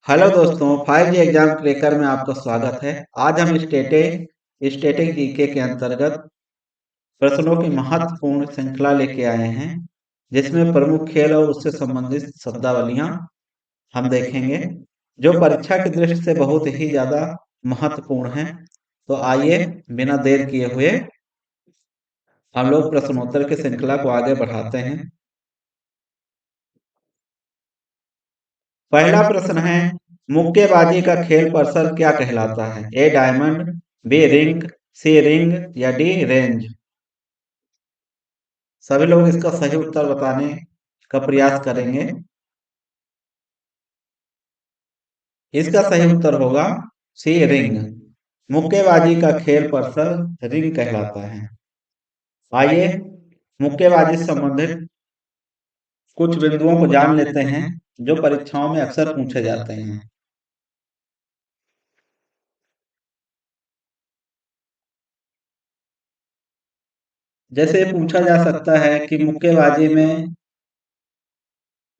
Hello दोस्तों, 5G exam cracker में आपका स्वागत है। आज हम स्टैटिक जीके के अंतर्गत प्रश्नों की महत्वपूर्ण श्रृंखला लेके आए हैं, जिसमें प्रमुख खेल और उससे संबंधित शब्दावलियां हम देखेंगे, जो परीक्षा की दृष्टि से बहुत ही ज्यादा महत्वपूर्ण हैं। तो आइए बिना देर किए हुए हम लोग प्रश्नोत्तर की श्रृंखला को आगे बढ़ाते हैं। पहला प्रश्न है, मुक्केबाजी का खेल परिसर क्या कहलाता है? ए डायमंड, बी रिंग, सी रिंग या डी रेंज। सभी लोग इसका सही उत्तर बताने का प्रयास करेंगे। इसका सही उत्तर होगा सी रिंग। मुक्केबाजी का खेल परिसर रिंग कहलाता है। आइए मुक्केबाजी से संबंधित कुछ बिंदुओं को जान लेते हैं, जो परीक्षाओं में अक्सर पूछे जाते हैं। जैसे पूछा जा सकता है कि मुक्केबाजी में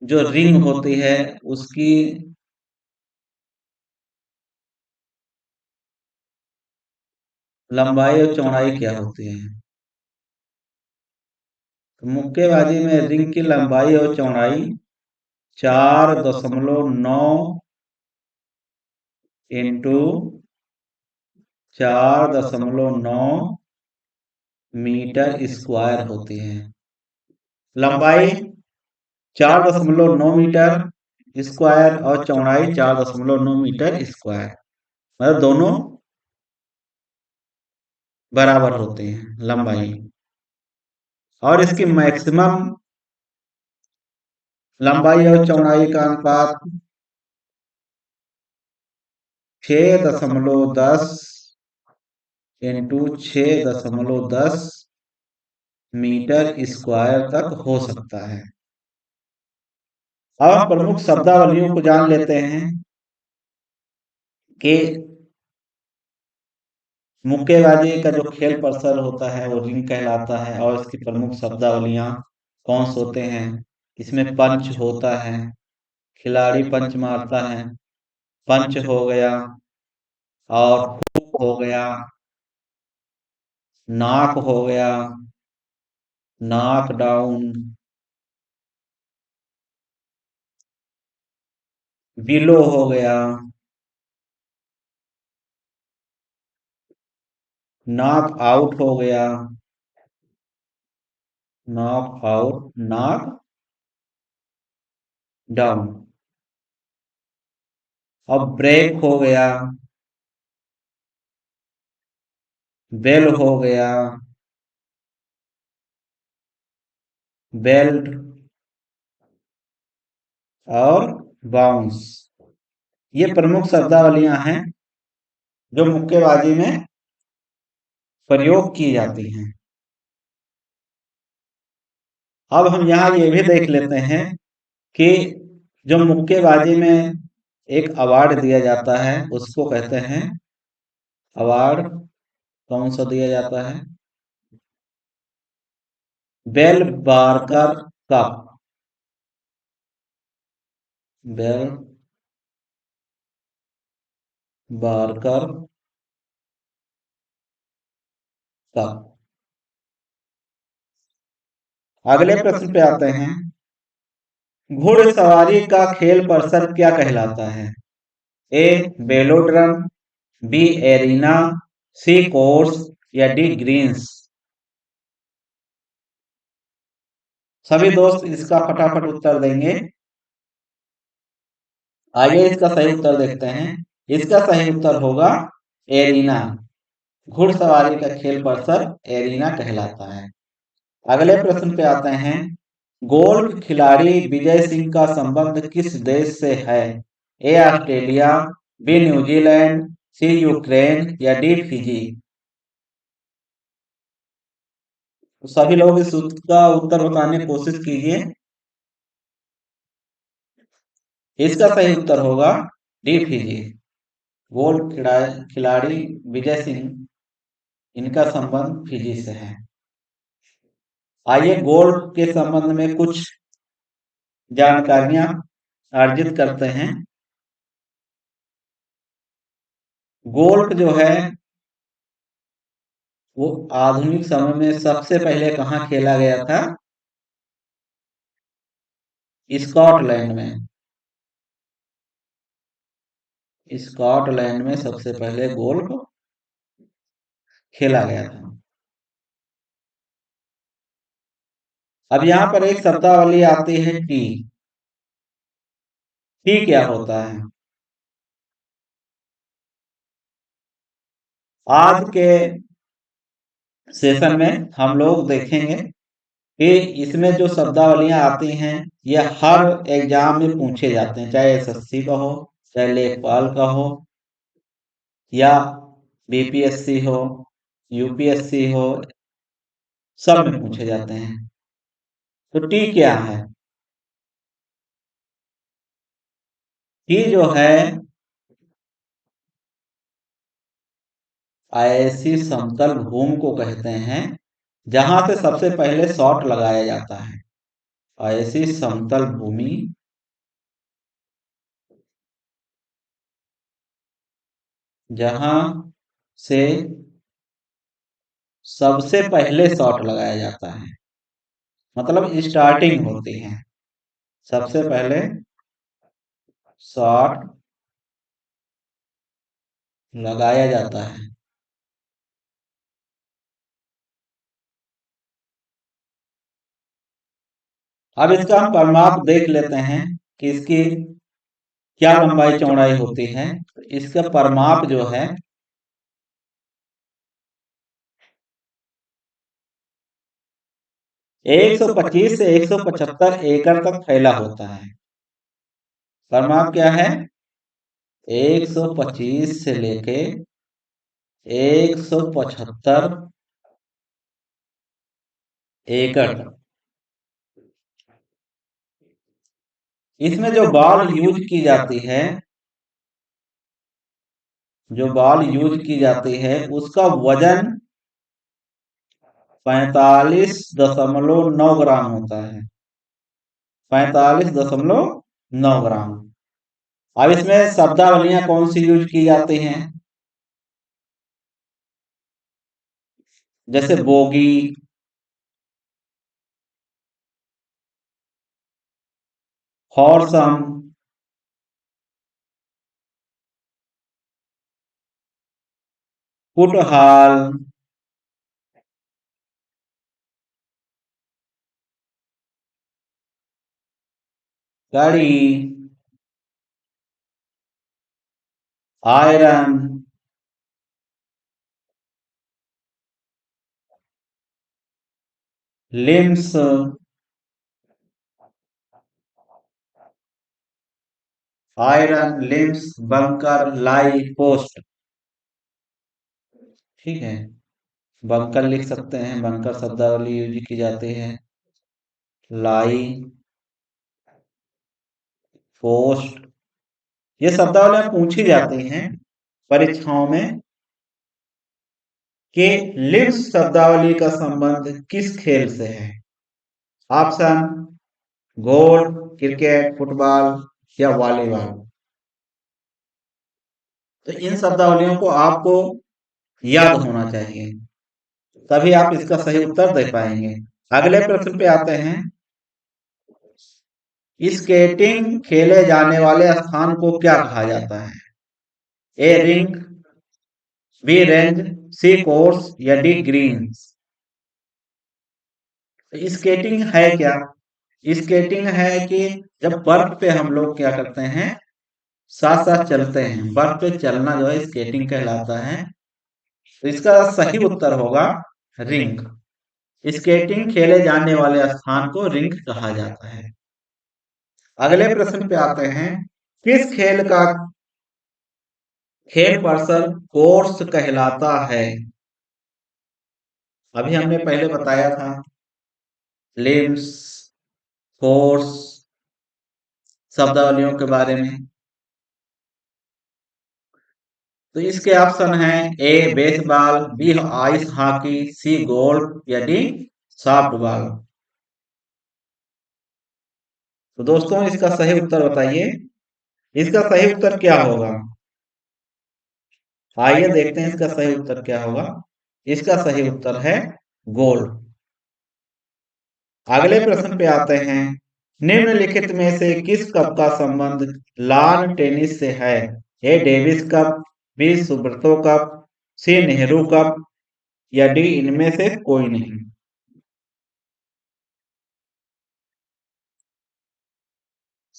जो रिंग होती है उसकी लंबाई और चौड़ाई क्या होती है। तो मुक्केबाजी में रिंग की लंबाई और चौड़ाई 4.9 इंटू 4.9 मीटर स्क्वायर होती है। लंबाई 4.9 मीटर स्क्वायर और चौड़ाई 4.9 मीटर स्क्वायर, मतलब दोनों बराबर होते हैं लंबाई। और इसकी मैक्सिमम लंबाई और चौड़ाई का अनुपात 6.10 इंटू 6.10 मीटर स्क्वायर तक हो सकता है। अब हम प्रमुख शब्दावलियों को जान लेते हैं कि मुक्केबाजी का जो खेल परिसर होता है वो रिंग कहलाता है, और इसकी प्रमुख शब्दावलियां कौन से होते हैं। इसमें पंच होता है, खिलाड़ी पंच मारता है, पंच हो गया, और हुक हो गया, नॉक हो गया, नॉक डाउन, बिलो हो गया, नॉक आउट हो गया, नॉक आउट, नॉक डाउन, अब ब्रेक हो गया, बेल हो गया, बेल्ट और बाउंस। ये प्रमुख शब्दावलियां हैं जो मुक्केबाजी में प्रयोग की जाती हैं। अब हम यहाँ ये भी देख लेते हैं कि जो मुक्केबाजी में एक अवार्ड दिया जाता है उसको कहते हैं अवार्ड। कौन सा दिया जाता है? Bell Barker cup. Bell Barker cup. अगले प्रश्न पे आते हैं, घुड़सवारी का खेल परिसर क्या कहलाता है? ए बेलोड्रम, बी एरिना, सी कोर्स या डी ग्रीन्स। सभी दोस्त इसका फटाफट उत्तर देंगे। आइए इसका सही उत्तर देखते हैं। इसका सही उत्तर होगा एरिना। घुड़सवारी का खेल परिसर एरिना कहलाता है। अगले प्रश्न पे आते हैं, गोल्फ खिलाड़ी विजय सिंह का संबंध किस देश से है? A Australia, B New Zealand, C Ukraine या डी फिजी। तो सभी लोग इस का उत्तर बताने की कोशिश कीजिए। इसका सही उत्तर होगा डी फिजी। गोल्फ खिलाड़ी विजय सिंह, इनका संबंध फिजी से है। आइए गोल्फ के संबंध में कुछ जानकारियां अर्जित करते हैं। गोल्फ जो है वो आधुनिक समय में सबसे पहले कहाँ खेला गया था? स्कॉटलैंड में। स्कॉटलैंड में सबसे पहले गोल्फ खेला गया था। अब यहाँ पर एक शब्दावली आती है टी। टी क्या होता है? आज के सेशन में हम लोग देखेंगे कि इसमें जो शब्दावलियां आती हैं ये हर एग्जाम में पूछे जाते हैं, चाहे एसएससी का हो, चाहे लेखपाल का हो, या बीपीएससी हो, यूपीएससी हो, सब में पूछे जाते हैं। तो टी क्या है? टी जो है ऐसी समतल भूमि को कहते हैं जहां से सबसे पहले शॉट लगाया जाता है। ऐसी समतल भूमि जहां से सबसे पहले शॉट लगाया जाता है, मतलब स्टार्टिंग होती है, सबसे पहले शॉट लगाया जाता है। अब इसका हम परिमाप देख लेते हैं कि इसकी क्या लंबाई चौड़ाई होती है। तो इसका परिमाप जो है 125 से 175 एकड़ तक फैला होता है। परिमाप क्या है? 125 से लेके 175 एकड़ तक। इसमें जो बॉल यूज की जाती है, जो बॉल यूज की जाती है उसका वजन 45.9 ग्राम होता है। 45.9 ग्राम। अब इसमें शब्दावलियां कौन सी यूज की जाती हैं? जैसे बोगी, हॉर्सम, फुटहाल, caddie, iron, links, iron, links, bunker, lie, post. ठीक है, बंकर लिख सकते हैं, बंकर शब्दावली यूज की जाती है। लाई, पोस्ट, ये शब्दावलियां पूछी जाती हैं परीक्षाओं में कि लिम्स शब्दावली का संबंध किस खेल से है। ऑप्शन: गोल्फ, क्रिकेट, फुटबॉल या वॉलीबॉल। तो इन शब्दावलियों को आपको याद होना चाहिए, तभी आप इसका सही उत्तर दे पाएंगे। अगले प्रश्न पे आते हैं। स्केटिंग खेले जाने वाले स्थान को क्या कहा जाता है? ए रिंक, बी रेंज, सी कोर्स या डी ग्रीन। स्केटिंग है क्या? स्केटिंग है कि जब बर्फ पे हम लोग क्या करते हैं, साथ साथ चलते हैं, बर्फ पे चलना जो है स्केटिंग कहलाता है। तो इसका सही उत्तर होगा रिंक। स्केटिंग खेले जाने वाले स्थान को रिंक कहा जाता है। अगले प्रश्न पे आते हैं। किस खेल का खेल पर्सन कोर्स कहलाता है? अभी हमने पहले बताया था लिम्स, कोर्स शब्दावलियों के बारे में। तो इसके ऑप्शन हैं: ए बेसबॉल, बी आइस हॉकी, सी गोल्फ या डी सॉफ्टबॉल। तो दोस्तों इसका सही उत्तर बताइए। इसका सही उत्तर क्या होगा? आइए देखते हैं इसका सही उत्तर क्या होगा। इसका सही उत्तर है गोल्ड। अगले प्रश्न पे आते हैं। निम्नलिखित में से किस कप का संबंध लॉन टेनिस से है? A Davis cup, B Subroto cup, C Nehru cup, या डी इनमें से कोई नहीं।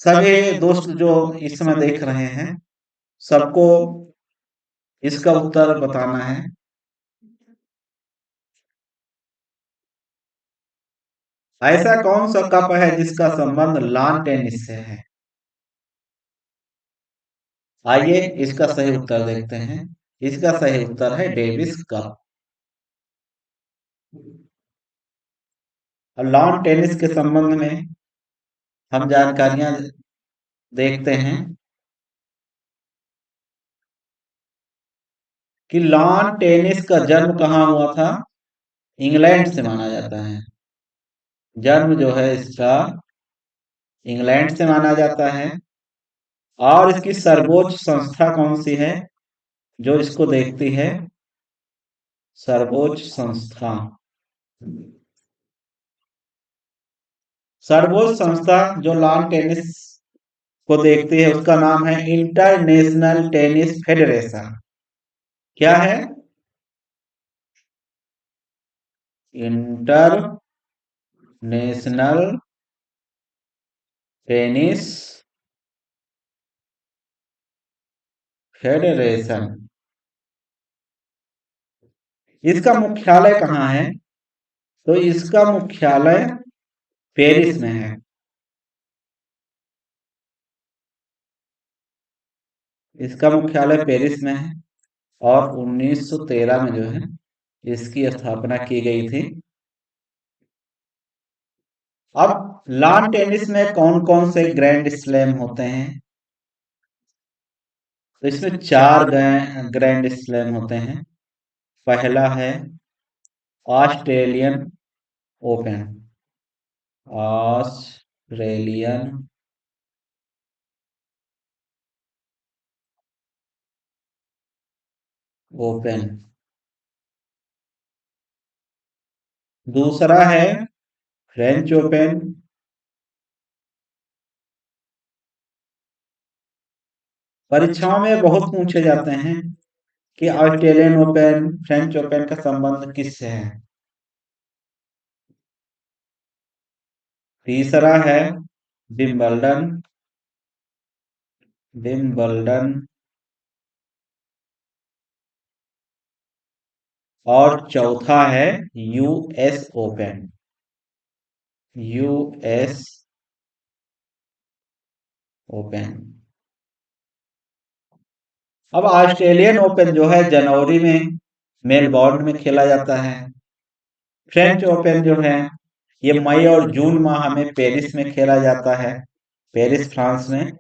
सभी दोस्त जो इस समय देख रहे हैं, सबको इसका उत्तर बताना है। ऐसा कौन सा कप है जिसका संबंध लॉन टेनिस से है? आइए इसका सही उत्तर देखते हैं। इसका सही उत्तर है डेविस कप। और लॉन टेनिस के संबंध में हम जानकारियां देखते हैं कि लॉन टेनिस का जन्म कहाँ हुआ था? इंग्लैंड से माना जाता है। जन्म जो है इसका इंग्लैंड से माना जाता है। और इसकी सर्वोच्च संस्था कौन सी है जो इसको देखती है? सर्वोच्च संस्था। सर्वोच्च संस्था जो लॉन टेनिस को देखती है उसका नाम है इंटरनेशनल टेनिस फेडरेशन। क्या है? International tennis federation. इसका मुख्यालय कहाँ है? तो इसका मुख्यालय पेरिस में है। इसका मुख्यालय पेरिस में है। और 1913 में जो है इसकी स्थापना की गई थी। अब लॉन टेनिस में कौन कौन से ग्रैंड स्लैम होते हैं? तो इसमें 4 ग्रैंड स्लैम होते हैं। पहला है ऑस्ट्रेलियन ओपन। Australian open. दूसरा है फ्रेंच ओपन। परीक्षाओं में बहुत पूछे जाते हैं कि ऑस्ट्रेलियन ओपन फ्रेंच ओपन का संबंध किससे है। तीसरा है विंबलडन। विंबलडन। और चौथा है यूएस ओपन। US open. अब ऑस्ट्रेलियन ओपन जो है जनवरी में मेलबोर्न में खेला जाता है। फ्रेंच ओपन जो है ये मई और जून माह में पेरिस में खेला जाता है, पेरिस फ्रांस में।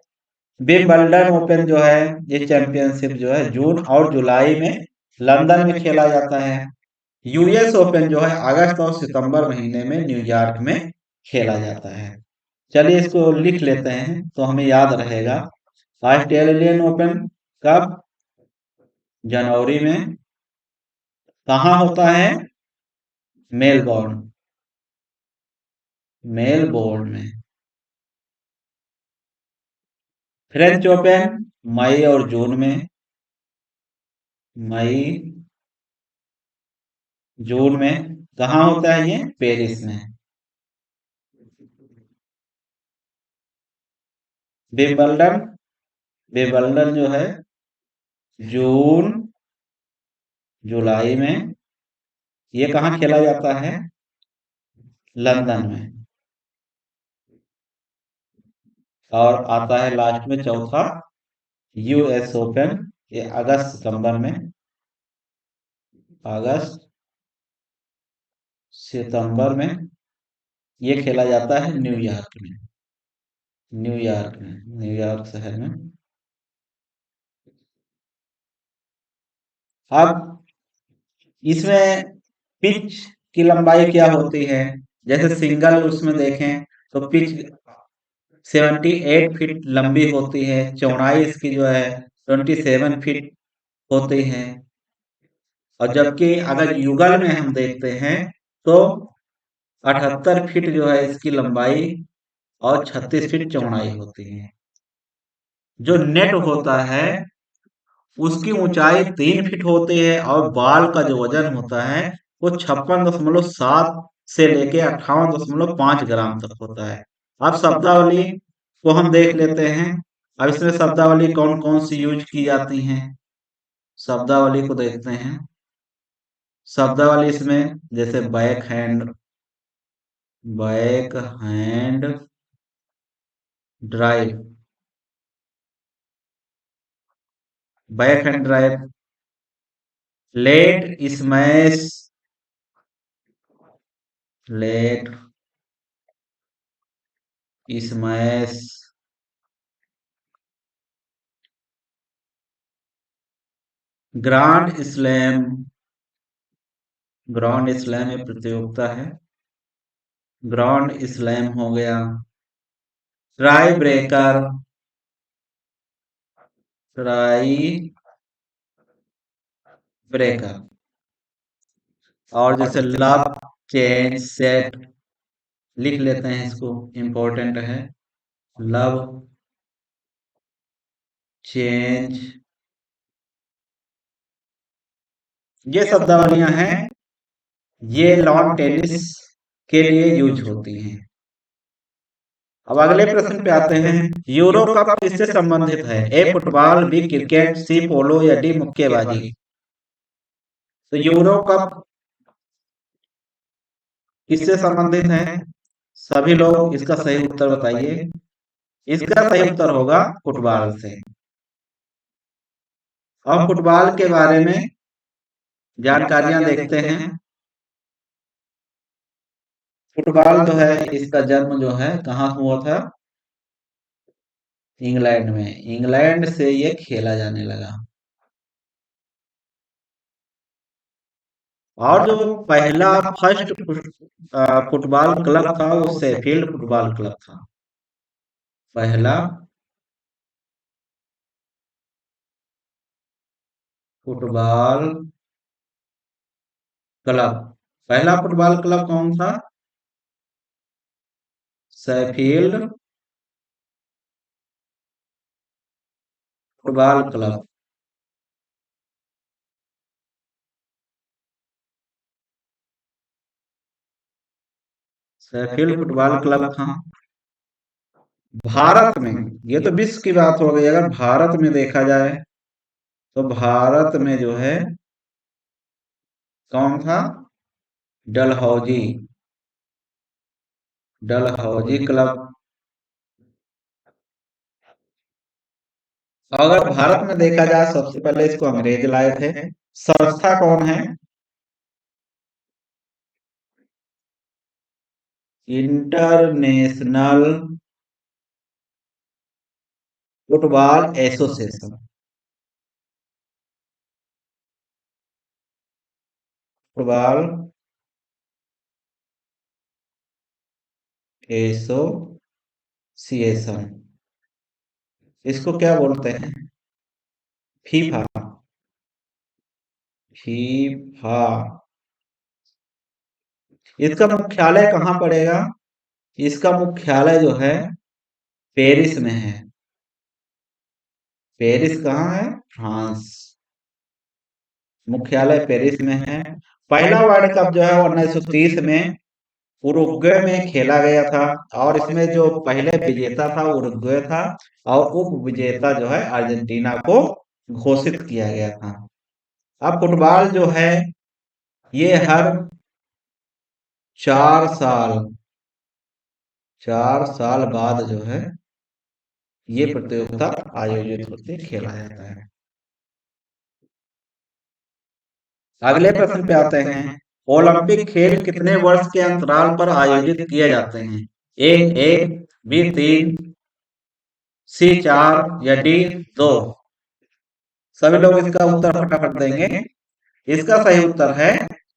विंबलडन ओपन जो है ये चैंपियनशिप जो है जून और जुलाई में लंदन में खेला जाता है। यूएस ओपन जो है अगस्त और सितंबर महीने में न्यूयॉर्क में खेला जाता है। चलिए इसको लिख लेते हैं तो हमें याद रहेगा। ऑस्ट्रेलियन ओपन कब? जनवरी में। कहाँ होता है? मेलबोर्न। मेलबोर्न में। फ्रेंच ओपन मई और जून में। मई जून में। कहाँ होता है ये? पेरिस में। विंबलडन। विंबलडन जो है जून जुलाई में। ये कहाँ खेला जाता है? लंदन में। और आता है लास्ट में चौथा यूएस ओपन। ये अगस्त सितंबर में। अगस्त सितंबर में ये खेला जाता है न्यूयॉर्क में। न्यूयॉर्क में, न्यूयॉर्क शहर में। अब इसमें पिच की लंबाई क्या होती है? जैसे सिंगल उसमें देखें तो पिच 78 फीट लंबी होती है। चौड़ाई इसकी जो है 27 फीट होते हैं। और जबकि अगर युगल में हम देखते हैं तो 78 फीट जो है इसकी लंबाई और 36 फीट चौड़ाई होती है। जो नेट होता है उसकी ऊंचाई 3 फीट होती है और बाल का जो वजन होता है वो 56.7 से लेके 58.5 ग्राम तक होता है। अब शब्दावली को हम देख लेते हैं। अब इसमें शब्दावली कौन कौन सी यूज की जाती हैं, शब्दावली को देखते हैं। शब्दावली इसमें जैसे back hand drive, back hand drive, let smash, let smash, grand slam, grand slam एक प्रतियोगिता है, ग्रांड स्लैम हो गया। Tie breaker, tie breaker. और जैसे लव चेंज सेट, लिख लेते हैं इसको, इंपॉर्टेंट है। लव चेंज, ये शब्दावलियां हैं, ये लॉन टेनिस के लिए यूज होती हैं। अब अगले प्रश्न पे आते हैं। यूरो कप किससे संबंधित है? ए फुटबॉल, बी क्रिकेट, सी पोलो या डी मुक्केबाजी। तो यूरो कप किससे संबंधित है? सभी लोग इसका सही उत्तर बताइए। इसका सही उत्तर होगा फुटबॉल से। अब फुटबॉल के बारे में जानकारियां देखते हैं। फुटबॉल जो है इसका जन्म जो है कहाँ हुआ था? इंग्लैंड में। इंग्लैंड से ये खेला जाने लगा। और जो पहला फर्स्ट फुटबॉल क्लब था वो शेफील्ड फुटबॉल क्लब था। पहला फुटबॉल क्लब, पहला फुटबॉल क्लब कौन था? Sheffield football club. Sheffield football club था। भारत में, ये तो विश्व की बात हो गई, अगर भारत में देखा जाए तो भारत में जो है कौन था? डलहौजी, डलहौजी क्लब। अगर भारत में देखा जाए सबसे पहले इसको अंग्रेज लाए थे। संस्था कौन है? International football association, football association, इसको क्या बोलते हैं? FIFA, FIFA. इसका मुख्यालय कहाँ पड़ेगा? इसका मुख्यालय जो है पेरिस में है। पेरिस कहाँ है? फ्रांस। मुख्यालय पेरिस में है। पहला वर्ल्ड कप जो है 1930 में उरुग्वे में खेला गया था। और इसमें जो पहले विजेता था उरुग्वे था और उप विजेता जो है अर्जेंटीना को घोषित किया गया था। अब फुटबॉल जो है ये हर 4 साल, 4 साल बाद जो है ये प्रतियोगिता आयोजित होती है, खेला जाता है। अगले प्रश्न पे आते हैं। ओलंपिक खेल कितने वर्ष के अंतराल पर आयोजित किए जाते हैं? ए 1, बी 3, सी 4 या डी 2। सभी लोग इसका उत्तर फटाफट देंगे। इसका सही उत्तर है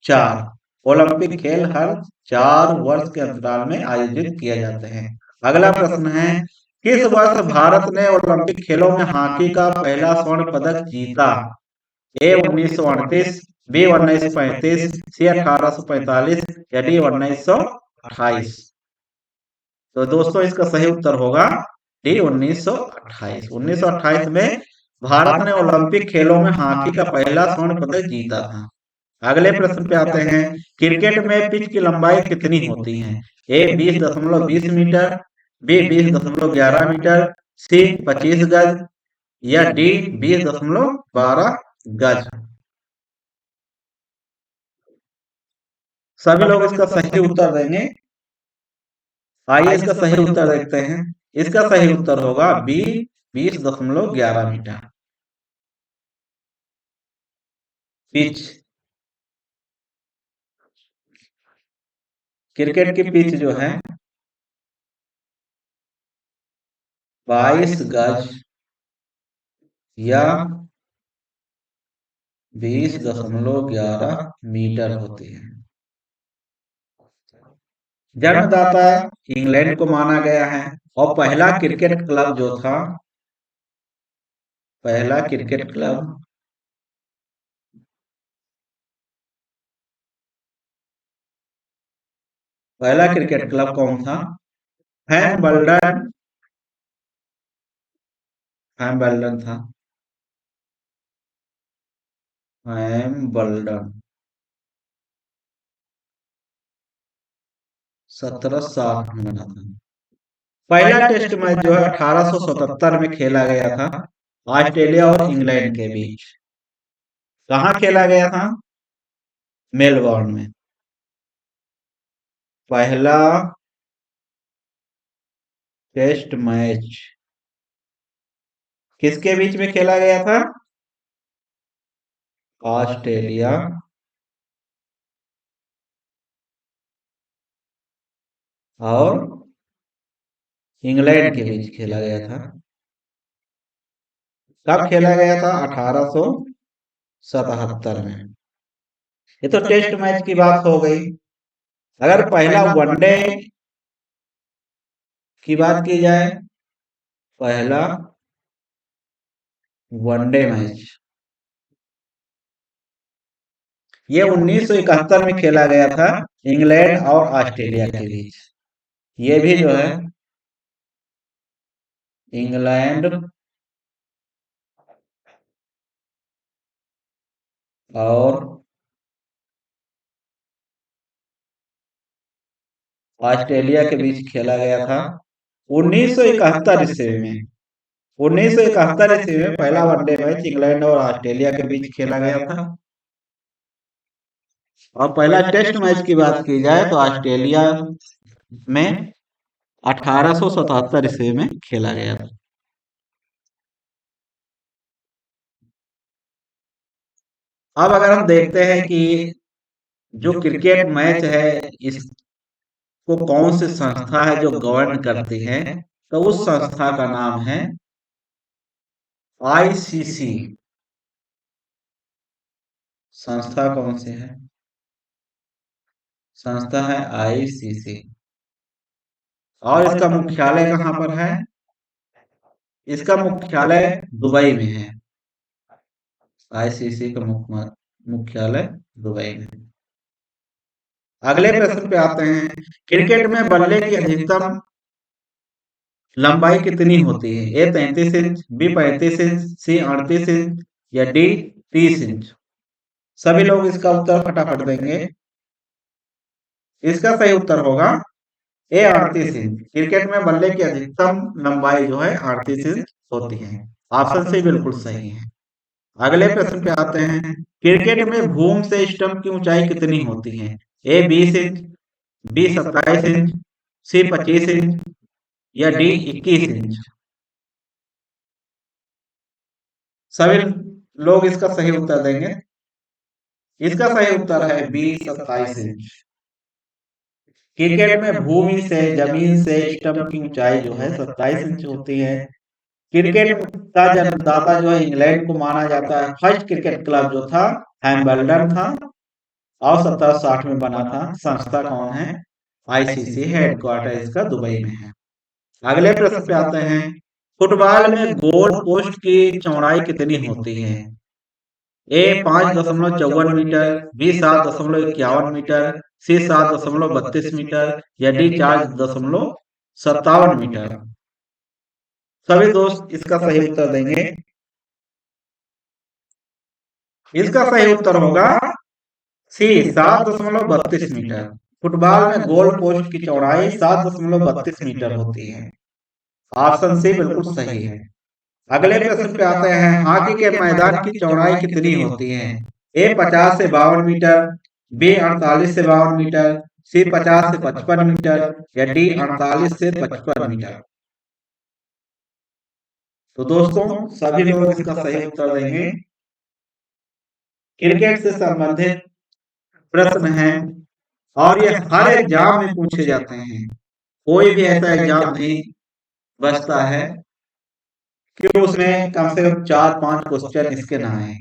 4। ओलंपिक खेल हर 4 वर्ष के अंतराल में आयोजित किए जाते हैं। अगला प्रश्न है। किस वर्ष भारत ने ओलंपिक खेलों में हॉकी का पहला स्वर्ण पदक जीता? ए 1938, बी 1935, सी 1845 या डी 1928। तो दोस्तों इसका सही उत्तर होगा डी 1928। 1928 में भारत ने ओलंपिक खेलों में हॉकी का पहला स्वर्ण पदक जीता था। अगले प्रश्न पे आते हैं, क्रिकेट में पिच की लंबाई कितनी होती है? ए 20.20 मीटर, बी 20.11 मीटर, सी 25 गज या डी 20.12 गज। सभी लोग इसका सही उत्तर देंगे। आइए इसका सही उत्तर देखते हैं। इसका सही उत्तर होगा बी 20.11 मीटर। पिच, क्रिकेट की पिच जो है 22 गज या 20.11 मीटर होती है। जन्मदाता इंग्लैंड को माना गया है और पहला क्रिकेट क्लब कौन था? हैम्बल्डन, हैम्बल्डन था। हैम्बल्डन 1760 में बना था। पहला टेस्ट मैच जो है 1877 में खेला गया था, ऑस्ट्रेलिया और इंग्लैंड के बीच। कहाँ खेला गया था? मेलबर्न में। पहला टेस्ट मैच किसके बीच में खेला गया था? ऑस्ट्रेलिया और इंग्लैंड के बीच खेला गया था। कब खेला गया था? 1877 में। ये तो टेस्ट मैच की बात हो गई। अगर पहला वनडे की बात की जाए, पहला वनडे मैच ये 1971 में खेला गया था, इंग्लैंड और ऑस्ट्रेलिया के बीच। ये भी जो है इंग्लैंड और ऑस्ट्रेलिया के बीच खेला गया था 1971 ईस्वी में। 1971 ईस्वी में पहला वनडे मैच इंग्लैंड और ऑस्ट्रेलिया के बीच खेला गया था। और पहला टेस्ट मैच की बात की जाए तो ऑस्ट्रेलिया में 1877 ईस्वी में खेला गया था। अब अगर हम देखते हैं कि जो क्रिकेट मैच है इसको कौन सी संस्था है जो गवर्न करती है, तो उस संस्था का नाम है आईसीसी। संस्था कौन सी है? संस्था है आईसीसी। और इसका मुख्यालय कहाँ पर है? इसका मुख्यालय दुबई में है। आईसीसी का मुख्यालय दुबई में। अगले प्रश्न पे आते हैं, क्रिकेट में बल्ले की अधिकतम लंबाई कितनी होती है? ए 33 इंच, बी 35 इंच, सी 38 इंच या डी 30 इंच। सभी लोग इसका उत्तर फटाफट देंगे। इसका सही उत्तर होगा ए 38 इंच। क्रिकेट में बल्ले की अधिकतम लंबाई जो है 38 इंच होती है। ऑप्शन सी बिल्कुल सही है। अगले प्रश्न पे आते हैं, क्रिकेट में भूम से स्टंप की ऊंचाई कितनी होती है? ए 20 इंच, बी 27 इंच, सी 25 इंच या डी 21 इंच। सभी लोग इसका सही उत्तर देंगे। इसका सही उत्तर है बी 27 इंच। क्रिकेट में भूमि से जमीन से स्टंप की ऊंचाई जो है 27 इंच होती है। क्रिकेट का जन्मदाता जो है इंग्लैंड को माना जाता है। फर्स्ट क्रिकेट क्लब जो था हैम्बल्डन था और 1760 में बना था। संस्था कौन है? आईसीसी। हेडक्वार्टर इसका दुबई में है। अगले प्रश्न पे आते हैं, फुटबॉल में गोल पोस्ट की चौड़ाई कितनी होती है? ए 5.54 मीटर, बी 7.51 मीटर, सी 7.32 मीटर या डी 4.57 मीटर। सभी दोस्त इसका सही उत्तर देंगे। इसका सही उत्तर होगा सी 7.32 मीटर। फुटबॉल में गोल पोस्ट की चौड़ाई 7.32 मीटर होती है। ऑप्शन सी बिल्कुल सही है। अगले प्रश्न पे आते हैं, हॉकी के मैदान की चौड़ाई कितनी होती है? ए 50 से 52 मीटर, बी 48 से 52 मीटर, सी 50 से 55 मीटर या डी 48 से 55 मीटर। तो दोस्तों सभी लोग इसका सही उत्तर देंगे। क्रिकेट से संबंधित प्रश्न हैं और ये हर एग्जाम में पूछे जाते हैं। कोई भी ऐसा एग्जाम नहीं बचता है कि उसमें कम से कम 4-5 क्वेश्चन इसके ना आए।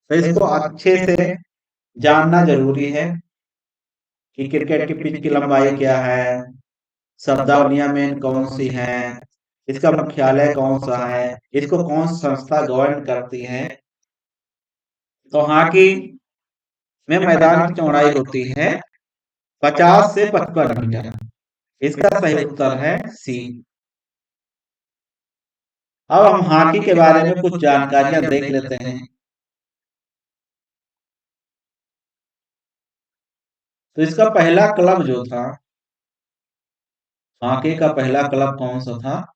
तो इसको अच्छे से जानना जरूरी है कि क्रिकेट की पिच की लंबाई क्या है, शब्दावलियां मेन कौन सी हैं, इसका मुख्यालय कौन सा है, इसको कौन सी संस्था गवर्न करती है। तो हॉकी में मैदान की चौड़ाई होती है 50 से 55 मीटर। इसका सही उत्तर है सी। अब हम हॉकी के बारे में कुछ जानकारियां देख लेते हैं। तो इसका पहला क्लब जो था, हॉकी का पहला क्लब कौन सा था?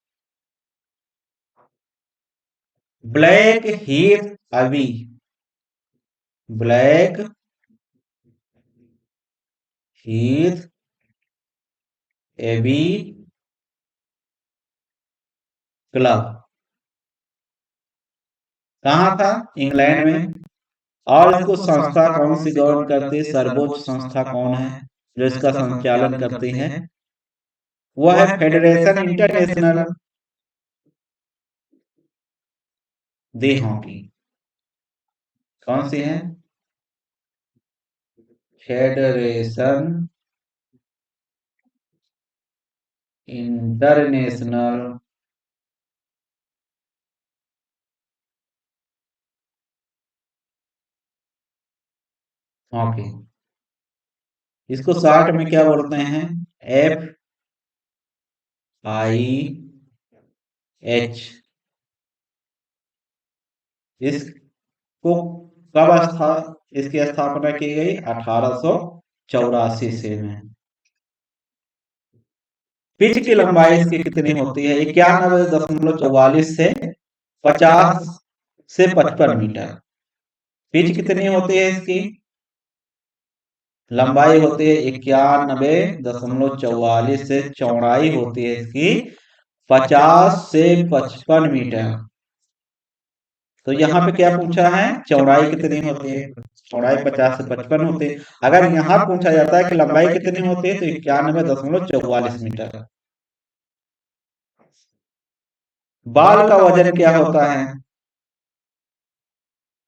ब्लैक हीथ अबी। ब्लैक हीथ एबी क्लब कहाँ था? इंग्लैंड में। और इसको संस्था कौन सी गवर्न करती है, सर्वोच्च संस्था कौन है जो इसका संचालन करती है? वह है फेडरेशन इंटरनेशनल दी हॉकी। कौन सी है? Federation international hockey. इसको शॉर्ट में क्या बोलते हैं? FIH। इसको कब इसकी स्थापना की गई? 1884 से में। पिच की लंबाई इसकी कितनी होती है? 91.44 से 50 से 55 मीटर। पिच कितनी होती है इसकी? लंबाई होती है 91.44 से चौड़ाई होती है इसकी 50 से 55 मीटर। तो यहाँ पे क्या पूछा है? चौड़ाई कितनी होती है? चौड़ाई 50 से 55 होती है। अगर यहाँ पूछा जाता है कि लंबाई कितनी होती है तो 91.44 मीटर। बाल का वजन क्या होता है?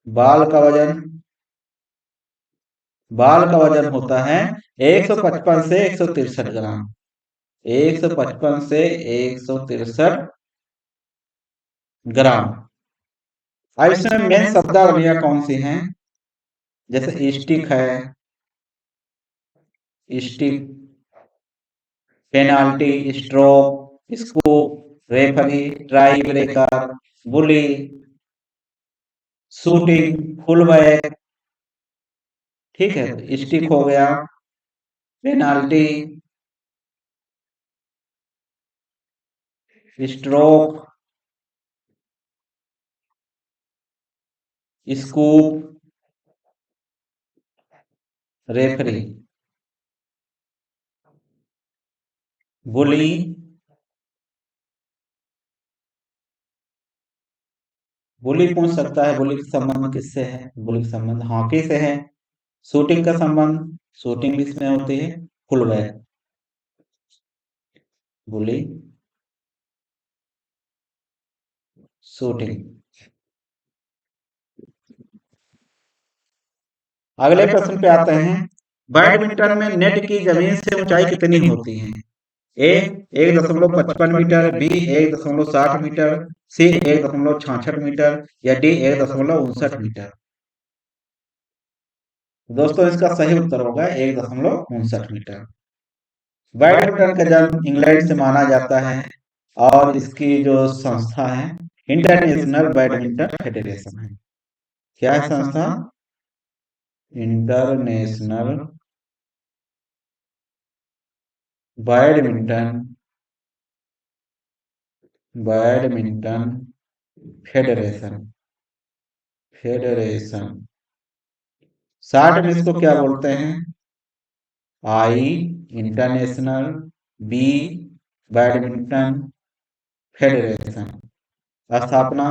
बाल का वजन होता है 155 से 163 ग्राम। 155 से 163 ग्राम। अब इसमें मेन शब्दावलियां कौन सी हैं? जैसे स्टिक है, stick, penalty, stroke, scoop, referee, tie breaker, bully, shooting, full back. ठीक है, तो स्टिक हो गया, penalty, stroke, scoop, referee, bully, bully पूछ सकता है बुली का संबंध किससे है? बुली का संबंध हॉकी से है। शूटिंग का संबंध, शूटिंग भी इसमें होती है। फुल बैक, बुली, शूटिंग। अगले प्रश्न पे आते हैं, बैडमिंटन में नेट की जमीन से ऊंचाई कितनी होती है? ए 1.55 मीटर, बी 1.60 मीटर, सी 1.66 मीटर या डी 1.59 मीटर। दोस्तों इसका सही उत्तर होगा 1.59 मीटर। बैडमिंटन का जन्म इंग्लैंड से माना जाता है और इसकी जो संस्था है इंटरनेशनल बैडमिंटन फेडरेशन है। क्या है संस्था? International badminton badminton federation federation. Short में इसको क्या बोलते हैं? आई इंटरनेशनल, बी बैडमिंटन फेडरेशन। स्थापना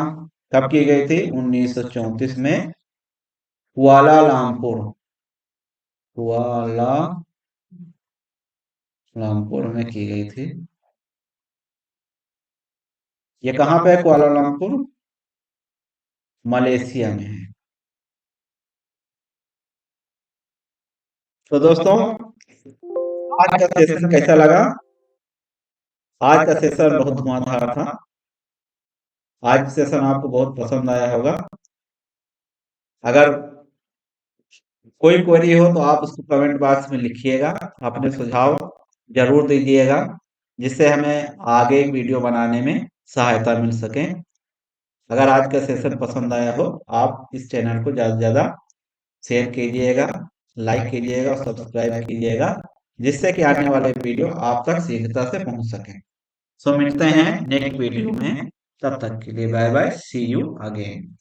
कब की गई थी? 1934 में कुआलालंपुर कुआलालंपुर में की गई थी। ये कहाँ पे है कुआलालंपुर? मलेशिया में है। तो दोस्तों आज का सेशन कैसा लगा? आज का सेशन बहुत धुआंधार था। आज सेशन आपको बहुत पसंद आया होगा। अगर कोई क्वेरी हो तो आप उसको कमेंट बॉक्स में लिखिएगा, अपने सुझाव जरूर दीजिएगा, जिससे हमें आगे एक वीडियो बनाने में सहायता मिल सके। अगर आज का सेशन पसंद आया हो, आप इस चैनल को ज़्यादा से ज़्यादा शेयर कीजिएगा, लाइक कीजिएगा और सब्सक्राइब कीजिएगा, जिससे कि आने वाले वीडियो आप तक शीघ्रता से पहुंच सके। सो मिलते हैं नेक्स्ट वीडियो में, तब तक के लिए bye bye, see you again.